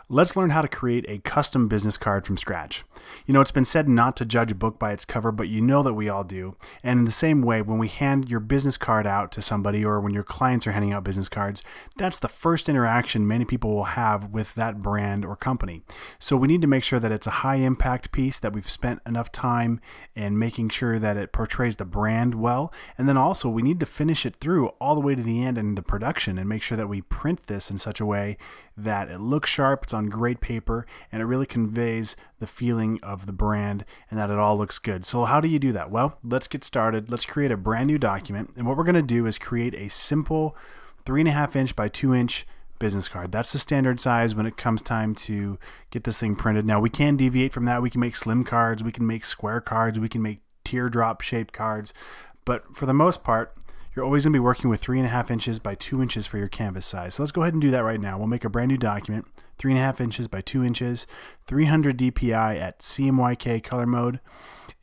Let's learn how to create a custom business card from scratch. You know, it's been said not to judge a book by its cover, but you know that we all do. And in the same way, when we hand your business card out to somebody or when your clients are handing out business cards, that's the first interaction many people will have with that brand or company. So we need to make sure that it's a high impact piece, that we've spent enough time in making sure that it portrays the brand well. And then also we need to finish it through all the way to the end in the production and make sure that we print this in such a way that it looks sharp, it's on great paper, and it really conveys the feeling of the brand and that it all looks good. So how do you do that? Well, let's get started. Let's create a brand new document. And what we're going to do is create a simple 3.5 inch by 2 inch business card. That's the standard size when it comes time to get this thing printed. Now we can deviate from that. We can make slim cards, we can make square cards, we can make teardrop shaped cards. But for the most part, you're always going to be working with 3.5 inches by 2 inches for your canvas size. So let's go ahead and do that right now. We'll make a brand new document, 3.5 inches by 2 inches, 300 DPI at CMYK color mode.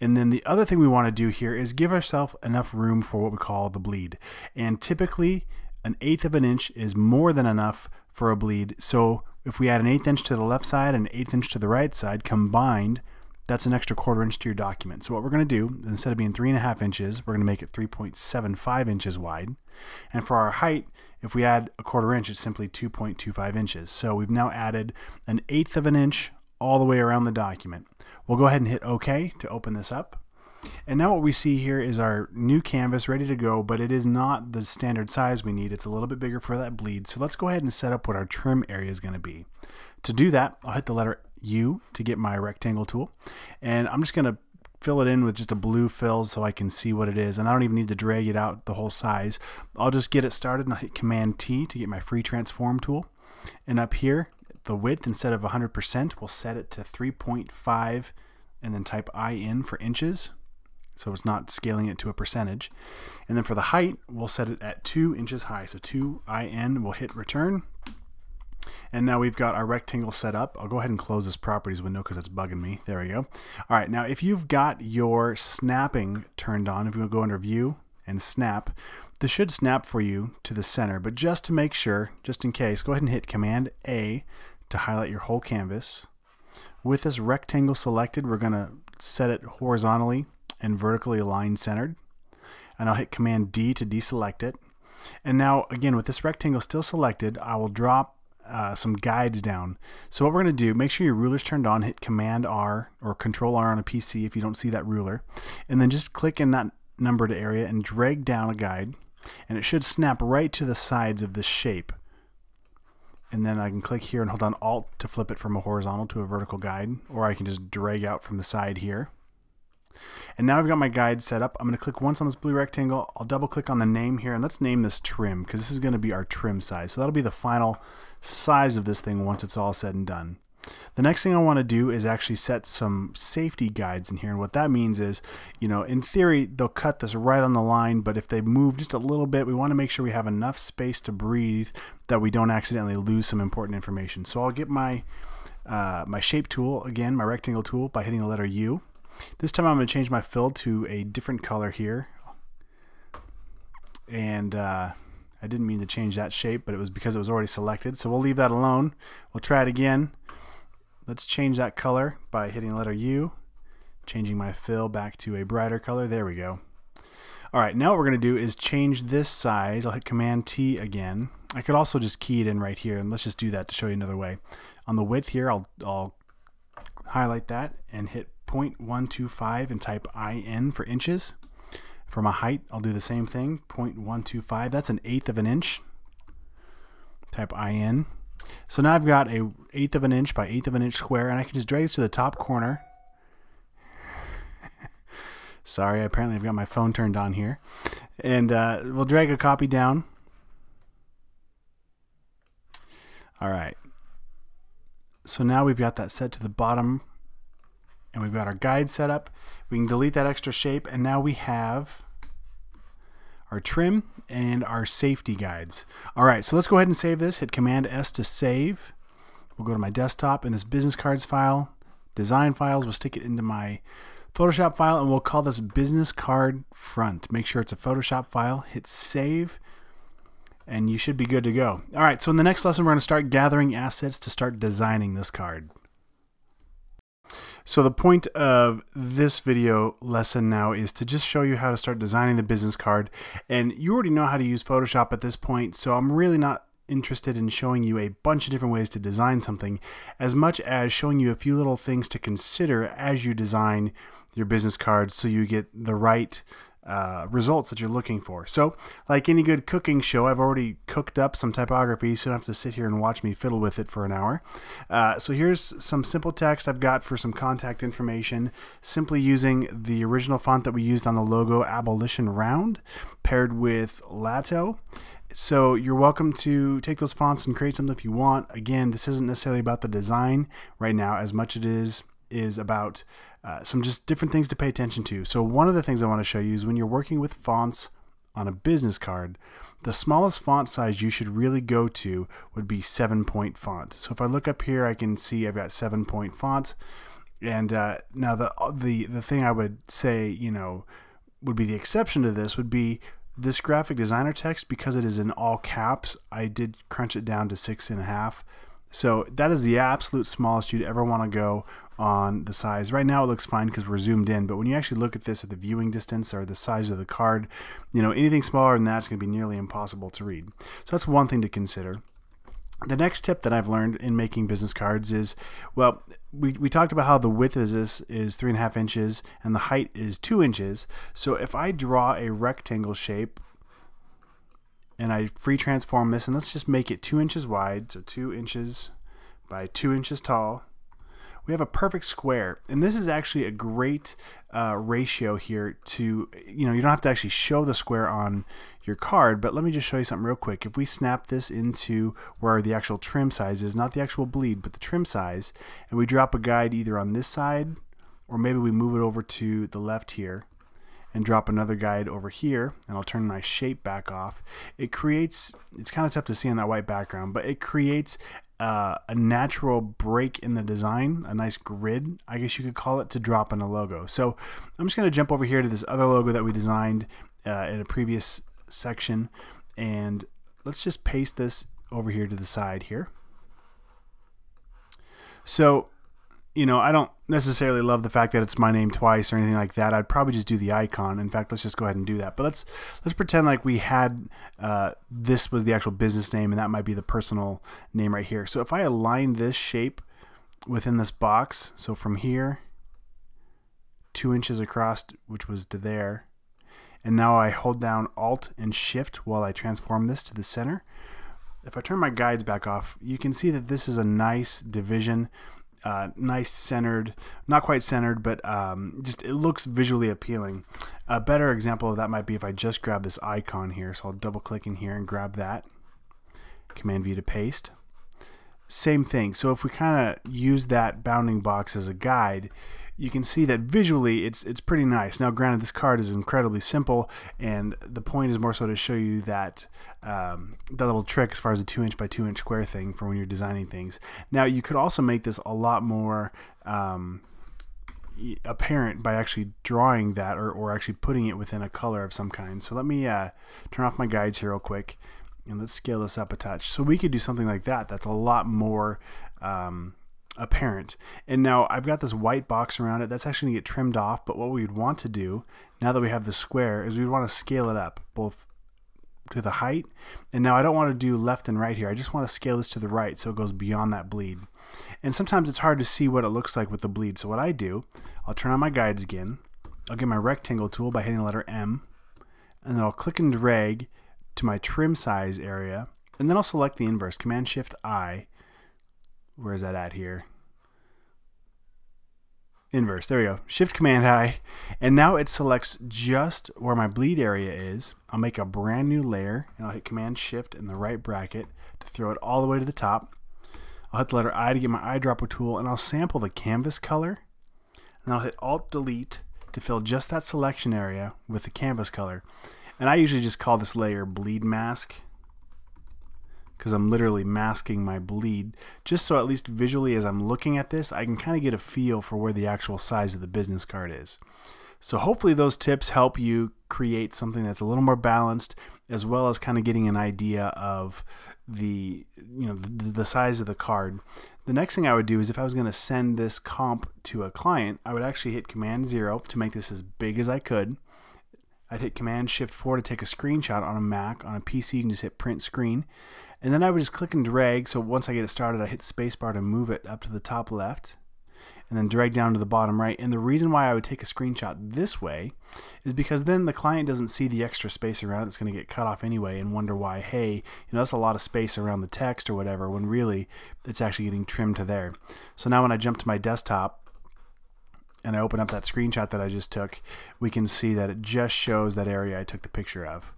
And then the other thing we want to do here is give ourselves enough room for what we call the bleed. And typically, 1/8 of an inch is more than enough for a bleed. So if we add 1/8 inch to the left side and 1/8 inch to the right side combined, that's an extra 1/4 inch to your document. So what we're going to do, instead of being 3.5 inches, we're going to make it 3.75 inches wide. And for our height, if we add 1/4 inch, it's simply 2.25 inches. So we've now added 1/8 of an inch all the way around the document. We'll go ahead and hit OK to open this up. And now what we see here is our new canvas ready to go, but it is not the standard size we need. It's a little bit bigger for that bleed. So let's go ahead and set up what our trim area is going to be. To do that, I'll hit the letter U to get my rectangle tool. And I'm just going to fill it in with just a blue fill so I can see what it is. And I don't even need to drag it out the whole size. I'll just get it started and I'll hit Command T to get my free transform tool. And up here, the width, instead of 100%, we'll set it to 3.5 and then type IN for inches. So it's not scaling it to a percentage. And then for the height, we'll set it at 2 inches high. So 2 IN, we'll hit return. And now we've got our rectangle set up. I'll go ahead and close this properties window because it's bugging me. There we go. All right, now if you've got your snapping turned on, if you go under view and snap, this should snap for you to the center. But just to make sure, just in case, go ahead and hit Command A to highlight your whole canvas. With this rectangle selected, we're going to set it horizontally and vertically aligned centered. And I'll hit Command D to deselect it. And now again, with this rectangle still selected, I will drop some guides down. So what we're going to do, make sure your ruler's turned on, hit Command R or Control R on a PC if you don't see that ruler, and then just click in that numbered area and drag down a guide, and it should snap right to the sides of this shape. And then I can click here and hold down Alt to flip it from a horizontal to a vertical guide, or I can just drag out from the side here. And now I've got my guide set up. I'm going to click once on this blue rectangle. I'll double click on the name here, and let's name this trim because this is going to be our trim size. So that'll be the final size of this thing once it's all said and done. The next thing I want to do is actually set some safety guides in here. And what that means is, you know, in theory, they'll cut this right on the line, but if they move just a little bit, we want to make sure we have enough space to breathe that we don't accidentally lose some important information. So I'll get my, my shape tool, again, my rectangle tool, by hitting the letter U. This time I'm going to change my fill to a different color here. And I didn't mean to change that shape, but it was because it was already selected. So we'll leave that alone. We'll try it again. Let's change that color by hitting the letter U, changing my fill back to a brighter color. There we go. All right, now what we're going to do is change this size. I'll hit Command T again. I could also just key it in right here, and let's just do that to show you another way. On the width here, I'll highlight that and hit 0.125 and type IN for inches. For my height, I'll do the same thing, 0.125. That's 1/8 of an inch. Type IN. So now I've got a 1/8 of an inch by 1/8 of an inch square, and I can just drag this to the top corner. Sorry, apparently I've got my phone turned on here. And we'll drag a copy down. All right. So now we've got that set to the bottom, and we've got our guide set up. We can delete that extra shape, and now we have our trim and our safety guides. All right, so let's go ahead and save this. Hit Command S to save. We'll go to my desktop, and this business cards file, design files, we'll stick it into my Photoshop file, and we'll call this business card front. Make sure it's a Photoshop file. Hit save. and you should be good to go. All right, so in the next lesson, we're going to start gathering assets to start designing this card. So the point of this video lesson now is to just show you how to start designing the business card. And you already know how to use Photoshop at this point, so I'm really not interested in showing you a bunch of different ways to design something as much as showing you a few little things to consider as you design your business card so you get the right results that you're looking for. So like any good cooking show, I've already cooked up some typography, so you don't have to sit here and watch me fiddle with it for an hour. So here's some simple text I've got for some contact information, simply using the original font that we used on the logo, Abolition Round, paired with Lato. So you're welcome to take those fonts and create something if you want. Again, this isn't necessarily about the design right now as much as it is about some just different things to pay attention to. So one of the things I want to show you is when you're working with fonts on a business card, the smallest font size you should really go to would be 7-point font. So if I look up here, I can see I've got 7-point font. And now the thing I would say, you know, would be the exception to this would be this graphic designer text. Because it is in all caps, I did crunch it down to 6.5. So that is the absolute smallest you'd ever want to go on the size. Right now it looks fine because we're zoomed in, but when you actually look at this at the viewing distance or the size of the card, you know, anything smaller than that is going to be nearly impossible to read. So that's one thing to consider. The next tip that I've learned in making business cards is, well, we talked about how the width is 3.5 inches and the height is 2 inches. So if I draw a rectangle shape and I free transform this, and let's just make it 2 inches wide, so 2 inches by 2 inches tall, we have a perfect square. And this is actually a great ratio here to, you know, you don't have to actually show the square on your card, but let me just show you something real quick. If we snap this into where the actual trim size is, not the actual bleed, but the trim size, and we drop a guide either on this side, or maybe we move it over to the left here, and drop another guide over here, and I'll turn my shape back off. It creates, it's kind of tough to see on that white background, but it creates a natural break in the design, a nice grid, I guess you could call it, to drop in a logo. So I'm just going to jump over here to this other logo that we designed in a previous section, and let's just paste this over here to the side here. So, you know, I don't necessarily love the fact that it's my name twice or anything like that. I'd probably just do the icon. In fact, let's just go ahead and do that. But let's pretend like we had this was the actual business name, and that might be the personal name right here. So if I align this shape within this box, so from here 2 inches across, which was to there, and now I hold down Alt and Shift while I transform this to the center. If I turn my guides back off, you can see that this is a nice division. Nice centered, not quite centered, but just it looks visually appealing. A better example of that might be if I just grab this icon here. So I'll double click in here and grab that. Command V to paste. Same thing. So if we kind of use that bounding box as a guide, you can see that visually it's pretty nice. Now granted, this card is incredibly simple, and the point is more so to show you that that little trick as far as a 2 inch by 2 inch square thing for when you're designing things. Now you could also make this a lot more apparent by actually drawing that or actually putting it within a color of some kind. So let me turn off my guides here real quick, and let's scale this up a touch. So we could do something like that that's a lot more apparent. And now I've got this white box around it that's actually going to get trimmed off, but what we'd want to do now that we have the square is we'd want to scale it up both to the height, and now I don't want to do left and right here. I just want to scale this to the right so it goes beyond that bleed. And sometimes it's hard to see what it looks like with the bleed, so what I do, I'll turn on my guides again, I'll get my rectangle tool by hitting the letter M, and then I'll click and drag to my trim size area, and then I'll select the inverse, Command Shift I. Where is that at here? Inverse, there we go. Shift Command I, and now it selects just where my bleed area is. I'll make a brand new layer, and I'll hit Command Shift in the right bracket to throw it all the way to the top. I'll hit the letter I to get my eyedropper tool, and I'll sample the canvas color, and I'll hit Alt Delete to fill just that selection area with the canvas color. And I usually just call this layer Bleed Mask, because I'm literally masking my bleed, just so at least visually as I'm looking at this, I can kind of get a feel for where the actual size of the business card is. So hopefully those tips help you create something that's a little more balanced, as well as kind of getting an idea of the size of the card. The next thing I would do is, if I was going to send this comp to a client, I would actually hit Command 0 to make this as big as I could. I'd hit Command Shift 4 to take a screenshot on a Mac. On a PC, you can just hit Print Screen. And then I would just click and drag. So once I get it started, I hit spacebar to move it up to the top left, and then drag down to the bottom right. And the reason why I would take a screenshot this way is because then the client doesn't see the extra space around it. It's going to get cut off anyway and wonder why, hey, that's a lot of space around the text or whatever, when really it's actually getting trimmed to there. So now when I jump to my desktop and I open up that screenshot that I just took, we can see that it just shows that area I took the picture of.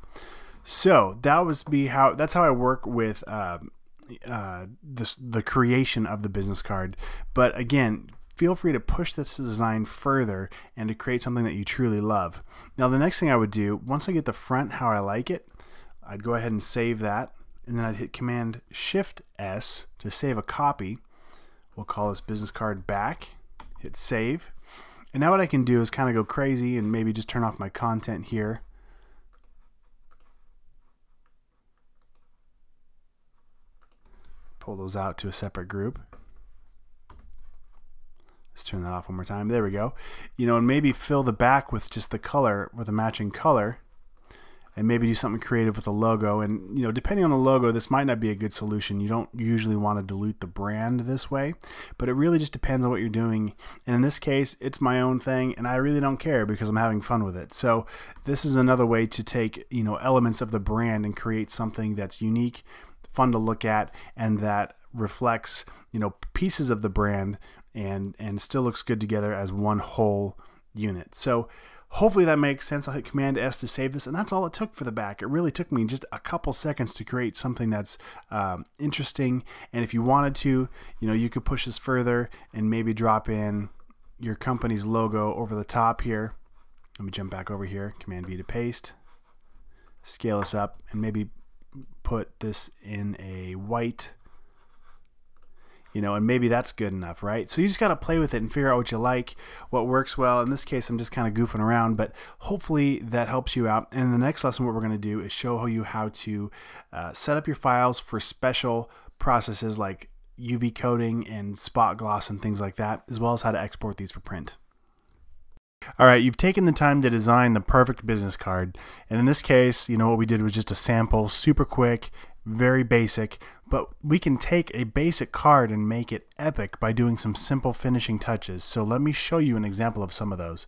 So that's how I work with the creation of the business card. But again, feel free to push this design further and to create something that you truly love. Now the next thing I would do, once I get the front how I like it, I'd go ahead and save that, and then I'd hit Command Shift S to save a copy. We'll call this business card back, hit save. And now what I can do is kind of go crazy and maybe just turn off my content here. Pull those out to a separate group. Let's turn that off one more time. There we go. And maybe fill the back with just the color, with a matching color, and maybe do something creative with the logo. And depending on the logo, this might not be a good solution. You don't usually want to dilute the brand this way, but it really just depends on what you're doing. And in this case, it's my own thing, and I really don't care because I'm having fun with it. So this is another way to take elements of the brand and create something that's unique, fun to look at, and that reflects pieces of the brand and still looks good together as one whole unit. So hopefully that makes sense. I'll hit Command S to save this, and that's all it took for the back. It really took me just a couple seconds to create something that's interesting. And if you wanted to, you could push this further and maybe drop in your company's logo over the top here. Let me jump back over here, Command V to paste, scale this up, and maybe put this in a white, and maybe that's good enough, right? So you just got to play with it and figure out what you like, what works well. In this case, I'm just kind of goofing around, but hopefully that helps you out. And in the next lesson, what we're going to do is show you how to set up your files for special processes like UV coating and spot gloss and things like that, as well as how to export these for print. All right, you've taken the time to design the perfect business card. And in this case, what we did was just a sample, super quick, very basic, but we can take a basic card and make it epic by doing some simple finishing touches. So let me show you an example of some of those.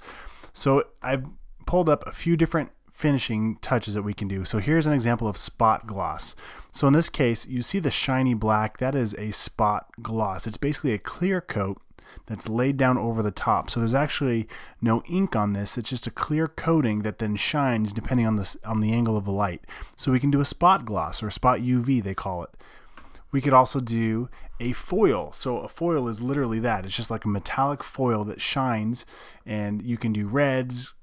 So I've pulled up a few different finishing touches that we can do. So here's an example of spot gloss. So in this case, you see the shiny black, that is a spot gloss. It's basically a clear coat that's laid down over the top. So there's actually no ink on this. It's just a clear coating that then shines depending on the angle of the light. So we can do a spot gloss, or spot UV they call it. We could also do a foil. So a foil is literally that. It's just like a metallic foil that shines, and you can do reds,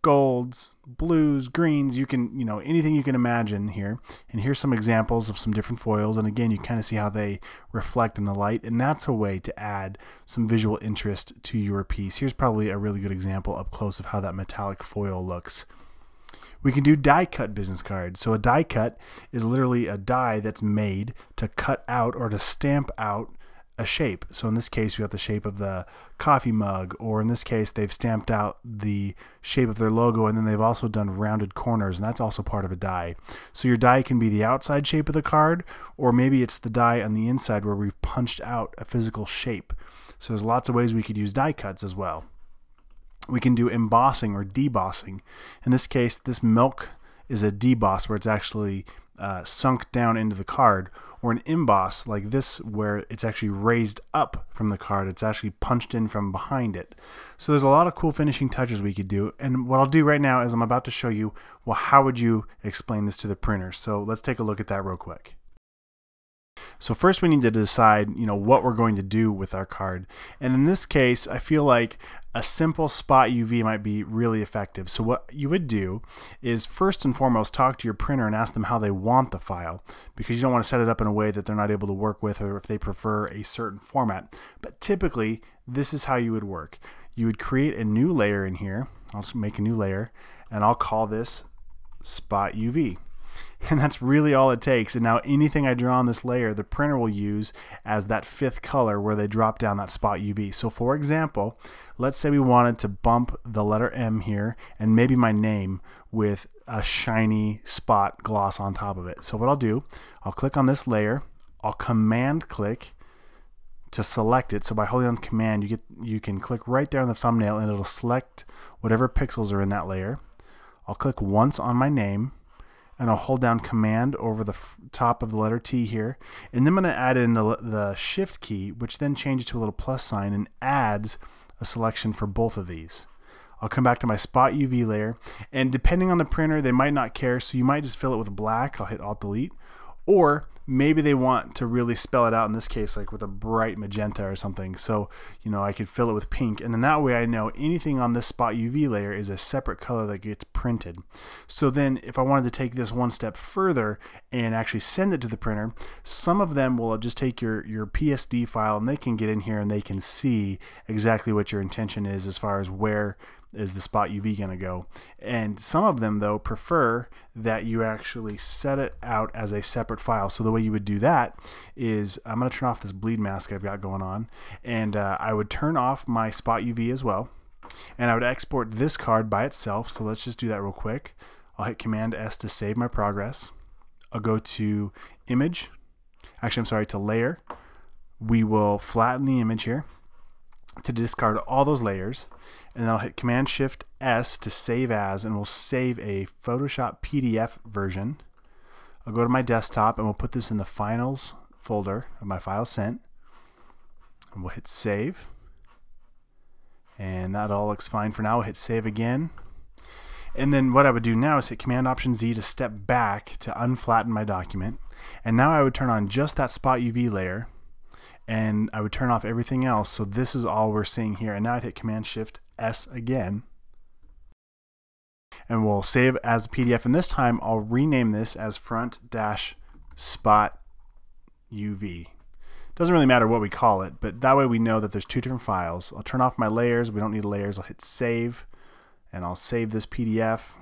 golds, blues, greens. You can, anything you can imagine here. And here's some examples of some different foils. And again, you kind of see how they reflect in the light. And that's a way to add some visual interest to your piece. Here's probably a really good example up close of how that metallic foil looks. We can do die cut business cards. So a die cut is literally a die that's made to cut out or to stamp out a shape. So in this case, we got the shape of the coffee mug, or in this case, they've stamped out the shape of their logo, and then they've also done rounded corners, and that's also part of a die. So your die can be the outside shape of the card, or maybe it's the die on the inside where we've punched out a physical shape. So there's lots of ways we could use die cuts as well. We can do embossing or debossing. In this case, this milk is a deboss where it's actually sunk down into the card, or an emboss like this where it's actually raised up from the card. It's actually punched in from behind it. So there's a lot of cool finishing touches we could do. And what I'll do right now is I'm about to show you, well, how would you explain this to the printer? So let's take a look at that real quick. So first we need to decide, what we're going to do with our card. And in this case, I feel like a simple spot UV might be really effective. So what you would do is first and foremost talk to your printer and ask them how they want the file, because you don't want to set it up in a way that they're not able to work with, or if they prefer a certain format. But typically, this is how you would work. You would create a new layer in here. I'll just make a new layer, and I'll call this Spot UV. And that's really all it takes. And now anything I draw on this layer, the printer will use as that fifth color where they drop down that Spot UV. So for example, let's say we wanted to bump the letter M here and maybe my name with a shiny spot gloss on top of it. So what I'll do, I'll click on this layer, I'll command click to select it. So by holding on command, you can click right there on the thumbnail and it'll select whatever pixels are in that layer. I'll click once on my name, and I'll hold down command over the top of the letter T here, and then I'm going to add in the shift key, which then changes to a little plus sign and adds a selection for both of these. I'll come back to my Spot UV layer, and depending on the printer, they might not care, so you might just fill it with black. I'll hit Alt Delete, or maybe they want to really spell it out, in this case like with a bright magenta or something, so I could fill it with pink, and then that way I know anything on this Spot UV layer is a separate color that gets printed. So then if I wanted to take this one step further and actually send it to the printer, some of them will just take your PSD file and they can get in here and they can see exactly what your intention is as far as where is the Spot UV going to go. And some of them though prefer that you actually set it out as a separate file. So the way you would do that is I'm going to turn off this bleed mask I've got going on, and I would turn off my Spot UV as well, and I would export this card by itself. So let's just do that real quick. I'll hit Command S to save my progress. I'll go to image, actually I'm sorry, to layer. We will flatten the image here to discard all those layers, and then I'll hit Command Shift S to save as, and we'll save a Photoshop PDF version. I'll go to my desktop and we'll put this in the Finals folder of my file sent, and we'll hit save, and that all looks fine for now. We'll hit save again, and then what I would do now is hit Command Option Z to step back to unflatten my document, and now I would turn on just that Spot UV layer, and I would turn off everything else. So this is all we're seeing here, and now I'd hit Command Shift S again, and we'll save as a PDF, and this time I'll rename this as front-spot UV. Doesn't really matter what we call it, but that way we know that there's two different files. I'll turn off my layers. We don't need layers. I'll hit save, and I'll save this PDF.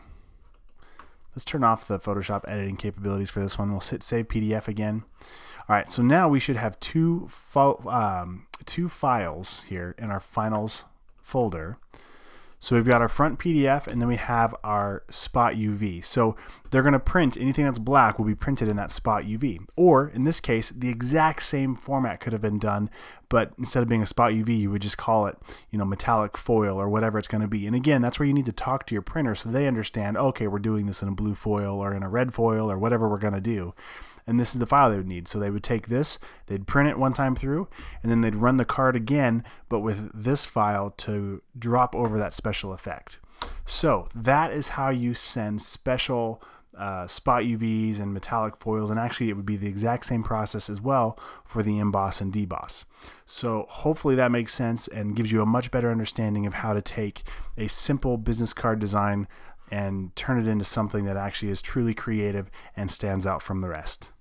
Let's turn off the Photoshop editing capabilities for this one. We'll hit save PDF again. All right, so now we should have two files here in our finals folder. So we've got our front PDF, and then we have our Spot UV. So they're going to print anything that's black will be printed in that Spot UV. Or in this case, the exact same format could have been done, but instead of being a Spot UV, you would just call it, metallic foil or whatever it's going to be. And again, that's where you need to talk to your printer so they understand, okay, we're doing this in a blue foil or in a red foil or whatever we're going to do. And this is the file they would need. So they would take this, they'd print it one time through, and then they'd run the card again, but with this file to drop over that special effect. So that is how you send special spot UVs and metallic foils, and actually it would be the exact same process as well for the emboss and deboss. So hopefully that makes sense and gives you a much better understanding of how to take a simple business card design and turn it into something that actually is truly creative and stands out from the rest.